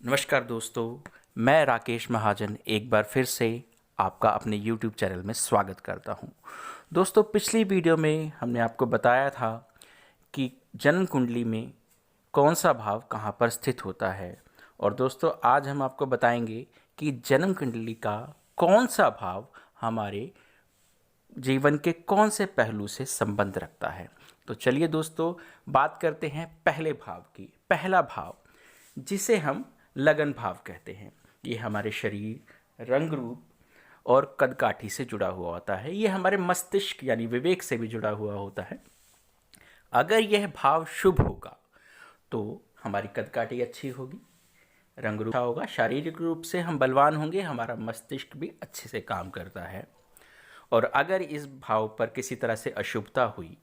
नमस्कार दोस्तों, मैं राकेश महाजन एक बार फिर से आपका अपने YouTube चैनल में स्वागत करता हूं। दोस्तों, पिछली वीडियो में हमने आपको बताया था कि जन्म कुंडली में कौन सा भाव कहां पर स्थित होता है। और दोस्तों, आज हम आपको बताएंगे कि जन्म कुंडली का कौन सा भाव हमारे जीवन के कौन से पहलू से संबंध रखता है। तो चलिए दोस्तों, बात करते हैं पहले भाव की। पहला भाव, जिसे हम लगन भाव कहते हैं, ये हमारे शरीर, रंग रूप और कदकाठी से जुड़ा हुआ होता है। ये हमारे मस्तिष्क यानी विवेक से भी जुड़ा हुआ होता है। अगर यह भाव शुभ होगा तो हमारी कदकाठी अच्छी होगी, रंग रूप अच्छा होगा, शारीरिक रूप से हम बलवान होंगे, हमारा मस्तिष्क भी अच्छे से काम करता है। और अगर इस भाव पर किसी तरह से अशुभता हुई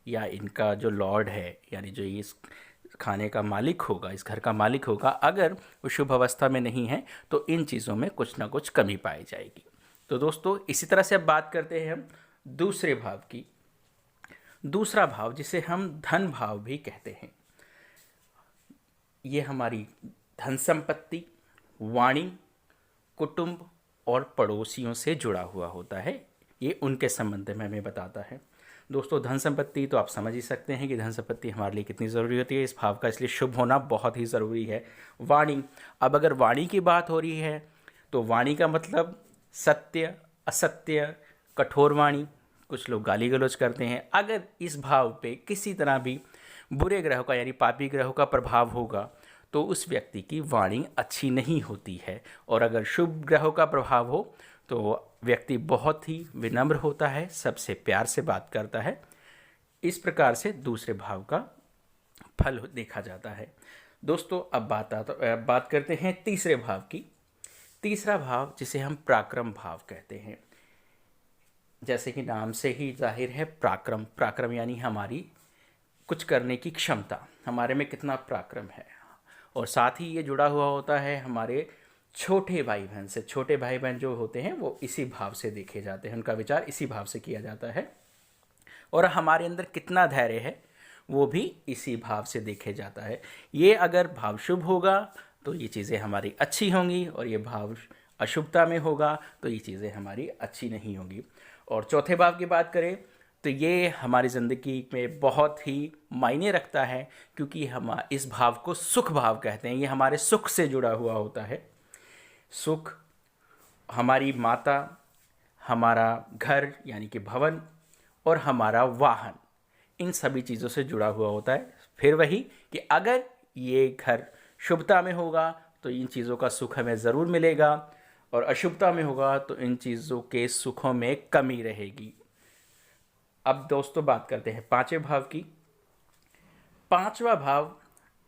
या इनका जो लॉर्ड है यानी जो इस खाने का मालिक होगा, इस घर का मालिक होगा, अगर वो शुभ अवस्था में नहीं है तो इन चीज़ों में कुछ ना कुछ कमी पाई जाएगी। तो दोस्तों, इसी तरह से अब बात करते हैं हम दूसरे भाव की। दूसरा भाव, जिसे हम धन भाव भी कहते हैं, ये हमारी धन संपत्ति, वाणी, कुटुंब और पड़ोसियों से जुड़ा हुआ होता है। ये उनके संबंध में हमें बताता है। दोस्तों, धन संपत्ति तो आप समझ ही सकते हैं कि धन संपत्ति हमारे लिए कितनी ज़रूरी होती है इस भाव का, इसलिए शुभ होना बहुत ही ज़रूरी है। वाणी, अब अगर वाणी की बात हो रही है तो वाणी का मतलब सत्य, असत्य, कठोर वाणी, कुछ लोग गाली गलौज करते हैं। अगर इस भाव पे किसी तरह भी बुरे ग्रहों का यानी पापी ग्रहों का प्रभाव होगा तो उस व्यक्ति की वाणी अच्छी नहीं होती है। और अगर शुभ ग्रहों का प्रभाव हो तो व्यक्ति बहुत ही विनम्र होता है, सबसे प्यार से बात करता है। इस प्रकार से दूसरे भाव का फल देखा जाता है। दोस्तों, अब बात करते हैं तीसरे भाव की। तीसरा भाव, जिसे हम पराक्रम भाव कहते हैं, जैसे कि नाम से ही जाहिर है, पराक्रम। पराक्रम यानी हमारी कुछ करने की क्षमता, हमारे में कितना पराक्रम है। और साथ ही ये जुड़ा हुआ होता है हमारे छोटे भाई बहन से। छोटे भाई बहन जो होते हैं वो इसी भाव से देखे जाते हैं, उनका विचार इसी भाव से किया जाता है। और हमारे अंदर कितना धैर्य है वो भी इसी भाव से देखे जाता है। ये अगर भाव शुभ होगा तो ये चीज़ें हमारी अच्छी होंगी, और ये भाव अशुभता में होगा तो ये चीज़ें हमारी अच्छी नहीं होंगी। और चौथे भाव की बात करें तो ये हमारी ज़िंदगी में बहुत ही मायने रखता है, क्योंकि हम इस भाव को सुख भाव कहते हैं। ये हमारे सुख से जुड़ा हुआ होता है। सुख, हमारी माता, हमारा घर यानी कि भवन और हमारा वाहन, इन सभी चीज़ों से जुड़ा हुआ होता है। फिर वही कि अगर ये घर शुभता में होगा तो इन चीज़ों का सुख हमें ज़रूर मिलेगा, और अशुभता में होगा तो इन चीज़ों के सुखों में कमी रहेगी। अब दोस्तों, बात करते हैं पांचवें भाव की। पांचवा भाव,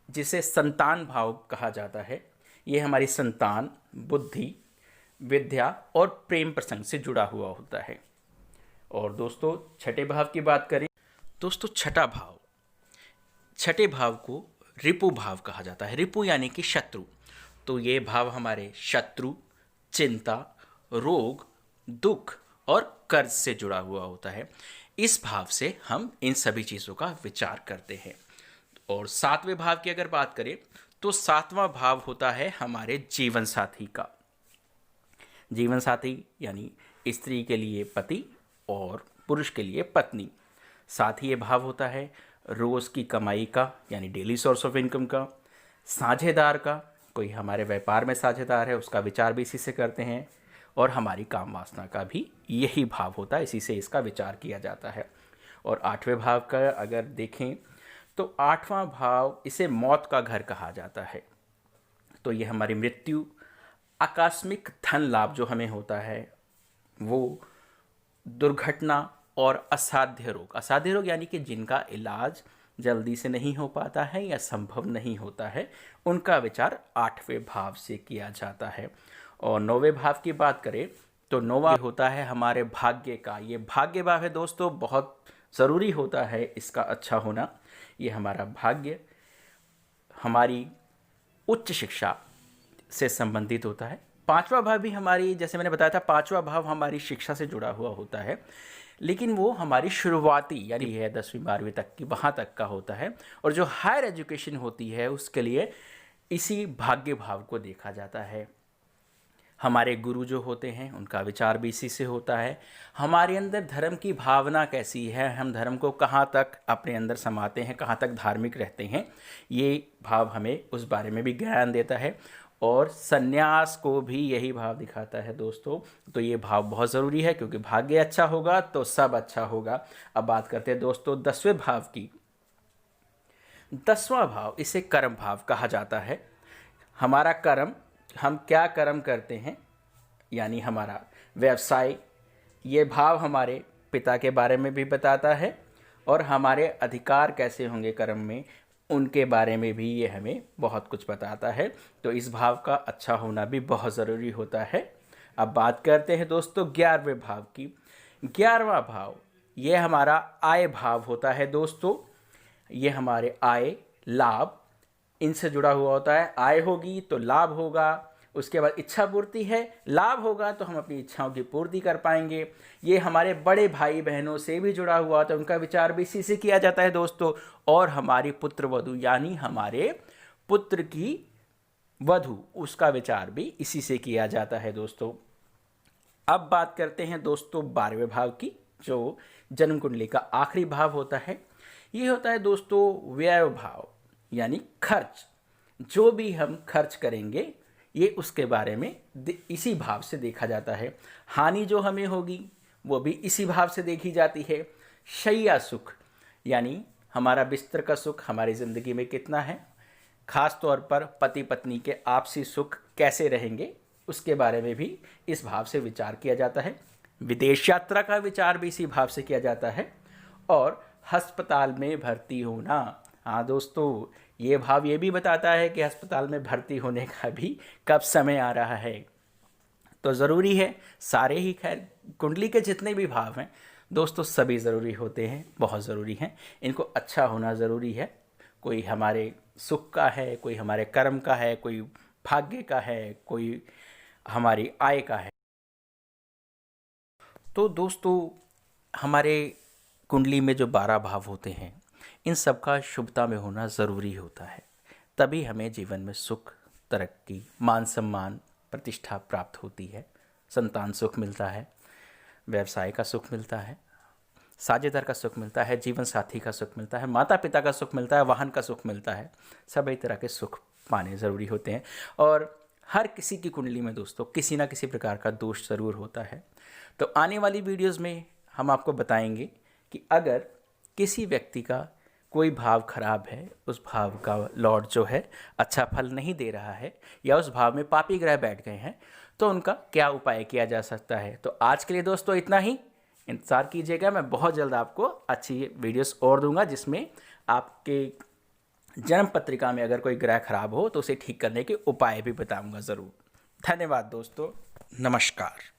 जिसे संतान भाव कहा जाता है, ये हमारी संतान, बुद्धि, विद्या और प्रेम प्रसंग से जुड़ा हुआ होता है। और दोस्तों, छठे भाव की बात करें दोस्तों, छठे भाव को रिपु भाव कहा जाता है। रिपु यानी कि शत्रु। तो ये भाव हमारे शत्रु, चिंता, रोग, दुख और कर्ज से जुड़ा हुआ होता है। इस भाव से हम इन सभी चीज़ों का विचार करते हैं। और सातवें भाव की अगर बात करें तो सातवां भाव होता है हमारे जीवन साथी का। जीवन साथी यानी स्त्री के लिए पति और पुरुष के लिए पत्नी। साथ ही ये भाव होता है रोज़ की कमाई का यानी डेली सोर्स ऑफ इनकम का, साझेदार का, कोई हमारे व्यापार में साझेदार है उसका विचार भी इसी से करते हैं, और हमारी काम वासना का भी यही भाव होता है, इसी से इसका विचार किया जाता है। और आठवें भाव का अगर देखें तो आठवां भाव, इसे मौत का घर कहा जाता है। तो ये हमारी मृत्यु, आकस्मिक धन लाभ जो हमें होता है वो, दुर्घटना और असाध्य रोग। असाध्य रोग यानी कि जिनका इलाज जल्दी से नहीं हो पाता है या संभव नहीं होता है, उनका विचार आठवें भाव से किया जाता है। और नौवें भाव की बात करें तो नौवा होता है हमारे भाग्य का। ये भाग्य भाव है दोस्तों, बहुत ज़रूरी होता है इसका अच्छा होना। ये हमारा भाग्य हमारी उच्च शिक्षा से संबंधित होता है। पांचवा भाव भी हमारी, जैसे मैंने बताया था, पांचवा भाव हमारी शिक्षा से जुड़ा हुआ होता है, लेकिन वो हमारी शुरुआती यानी है 10वीं 12वीं तक की, वहाँ तक का होता है। और जो हायर एजुकेशन होती है उसके लिए इसी भाग्य भाव को देखा जाता है। हमारे गुरु जो होते हैं उनका विचार भी इसी से होता है। हमारे अंदर धर्म की भावना कैसी है, हम धर्म को कहाँ तक अपने अंदर समाते हैं, कहाँ तक धार्मिक रहते हैं, ये भाव हमें उस बारे में भी ज्ञान देता है। और संन्यास को भी यही भाव दिखाता है दोस्तों। तो ये भाव बहुत ज़रूरी है, क्योंकि भाग्य अच्छा होगा तो सब अच्छा होगा। अब बात करते हैं दोस्तों 10वें भाव की। 10वां भाव, इसे कर्म भाव कहा जाता है। हमारा कर्म, हम क्या कर्म करते हैं, यानी हमारा व्यवसाय, ये भाव हमारे पिता के बारे में भी बताता है। और हमारे अधिकार कैसे होंगे कर्म में, उनके बारे में भी ये हमें बहुत कुछ बताता है। तो इस भाव का अच्छा होना भी बहुत ज़रूरी होता है। अब बात करते हैं दोस्तों 11वें भाव की। 11वां भाव ये हमारा आय भाव होता है दोस्तों। ये हमारे आय, लाभ, इनसे जुड़ा हुआ होता है। आय होगी तो लाभ होगा, उसके बाद इच्छा पूर्ति है, लाभ होगा तो हम अपनी इच्छाओं की पूर्ति कर पाएंगे। ये हमारे बड़े भाई बहनों से भी जुड़ा हुआ होता है, उनका विचार भी इसी से किया जाता है दोस्तों। और हमारी पुत्र वधू, यानी हमारे पुत्र की वधू, उसका विचार भी इसी से किया जाता है दोस्तों। अब बात करते हैं दोस्तों 12वें भाव की, जो जन्म कुंडली का आखिरी भाव होता है। ये होता है दोस्तों व्यय भाव, यानी खर्च। जो भी हम खर्च करेंगे ये उसके बारे में इसी भाव से देखा जाता है। हानि जो हमें होगी वो भी इसी भाव से देखी जाती है। शैया सुख, यानी हमारा बिस्तर का सुख हमारी ज़िंदगी में कितना है, खास तौर पर पति पत्नी के आपसी सुख कैसे रहेंगे, उसके बारे में भी इस भाव से विचार किया जाता है। विदेश यात्रा का विचार भी इसी भाव से किया जाता है। और अस्पताल में भर्ती होना, हाँ दोस्तों, ये भाव ये भी बताता है कि अस्पताल में भर्ती होने का भी कब समय आ रहा है। तो ज़रूरी है, सारे ही खैर कुंडली के जितने भी भाव हैं दोस्तों सभी ज़रूरी होते हैं, बहुत ज़रूरी हैं। इनको अच्छा होना ज़रूरी है। कोई हमारे सुख का है, कोई हमारे कर्म का है, कोई भाग्य का है, कोई हमारी आय का है। तो दोस्तों हमारे कुंडली में जो 12 भाव होते हैं, इन सब का शुभता में होना ज़रूरी होता है। तभी हमें जीवन में सुख, तरक्की, मान सम्मान, प्रतिष्ठा प्राप्त होती है। संतान सुख मिलता है, व्यवसाय का सुख मिलता है, साझेदार का सुख मिलता है, जीवन साथी का सुख मिलता है, माता पिता का सुख मिलता है, वाहन का सुख मिलता है। सभी तरह के सुख पाने ज़रूरी होते हैं। और हर किसी की कुंडली में दोस्तों किसी ना किसी प्रकार का दोष ज़रूर होता है। तो आने वाली वीडियोज़ में हम आपको बताएंगे कि अगर किसी व्यक्ति का कोई भाव खराब है, उस भाव का लॉर्ड जो है अच्छा फल नहीं दे रहा है, या उस भाव में पापी ग्रह बैठ गए हैं, तो उनका क्या उपाय किया जा सकता है। तो आज के लिए दोस्तों इतना ही। इंतज़ार कीजिएगा, मैं बहुत जल्द आपको अच्छी वीडियोस और दूंगा, जिसमें आपके जन्म पत्रिका में अगर कोई ग्रह खराब हो तो उसे ठीक करने के उपाय भी बताऊंगा ज़रूर। धन्यवाद दोस्तों, नमस्कार।